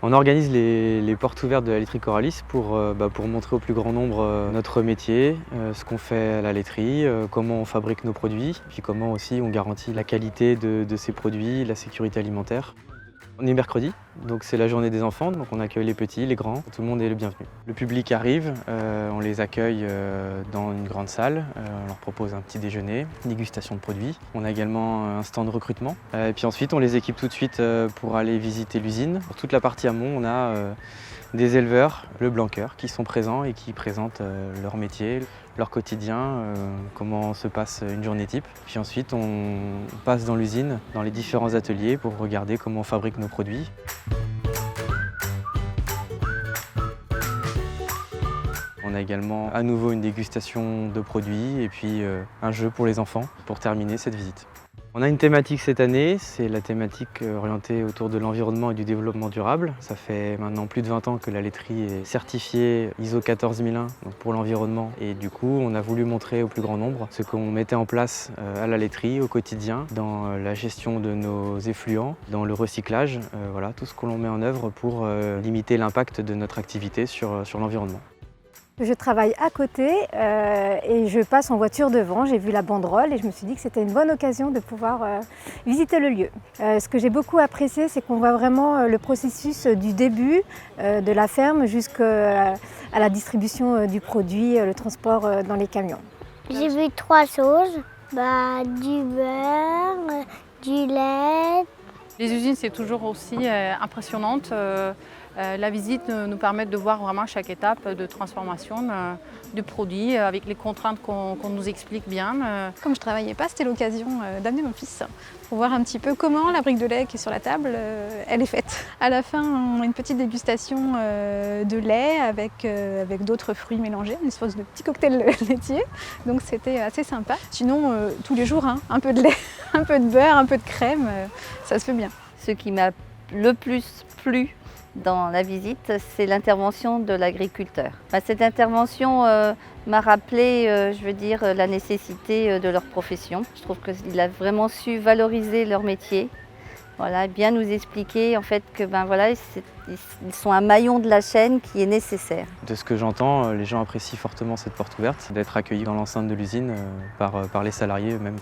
On organise les portes ouvertes de la laiterie Coralis pour montrer au plus grand nombre notre métier, ce qu'on fait à la laiterie, comment on fabrique nos produits, puis comment aussi on garantit la qualité de ces produits, la sécurité alimentaire. On est mercredi, donc c'est la journée des enfants, donc on accueille les petits, les grands, tout le monde est le bienvenu. Le public arrive, on les accueille dans une grande salle, on leur propose un petit déjeuner, une dégustation de produits. On a également un stand de recrutement, et puis ensuite on les équipe tout de suite pour aller visiter l'usine. Pour toute la partie amont, on a des éleveurs, le blanqueur, qui sont présents et qui présentent leur métier, leur quotidien, comment se passe une journée type. Puis ensuite, on passe dans l'usine, dans les différents ateliers pour regarder comment on fabrique nos produits. On a également à nouveau une dégustation de produits et puis un jeu pour les enfants pour terminer cette visite. On a une thématique cette année, c'est la thématique orientée autour de l'environnement et du développement durable. Ça fait maintenant plus de 20 ans que la laiterie est certifiée ISO 14001 donc pour l'environnement et du coup on a voulu montrer au plus grand nombre ce qu'on mettait en place à la laiterie au quotidien dans la gestion de nos effluents, dans le recyclage, voilà, tout ce que l'on met en œuvre pour limiter l'impact de notre activité sur l'environnement. Je travaille à côté et je passe en voiture devant. J'ai vu la banderole et je me suis dit que c'était une bonne occasion de pouvoir visiter le lieu. Ce que j'ai beaucoup apprécié, c'est qu'on voit vraiment le processus du début de la ferme jusqu'à la distribution du produit, le transport dans les camions. J'ai vu 3 choses, du beurre, du lait. Les usines, c'est toujours aussi impressionnante. La visite nous permet de voir vraiment chaque étape de transformation du produit avec les contraintes qu'on nous explique bien. Comme je ne travaillais pas, c'était l'occasion d'amener mon fils pour voir un petit peu comment la brique de lait qui est sur la table, elle est faite. À la fin, on a une petite dégustation de lait avec d'autres fruits mélangés, une espèce de petit cocktail laitier. Donc c'était assez sympa. Sinon, tous les jours, un peu de lait, un peu de beurre, un peu de crème, ça se fait bien. Ce qui m'a le plus plu dans la visite, c'est l'intervention de l'agriculteur. Cette intervention m'a rappelé, la nécessité de leur profession. Je trouve qu'il a vraiment su valoriser leur métier, voilà, bien nous expliquer en fait que ils sont un maillon de la chaîne qui est nécessaire. De ce que j'entends, les gens apprécient fortement cette porte ouverte, d'être accueillis dans l'enceinte de l'usine par les salariés eux-mêmes.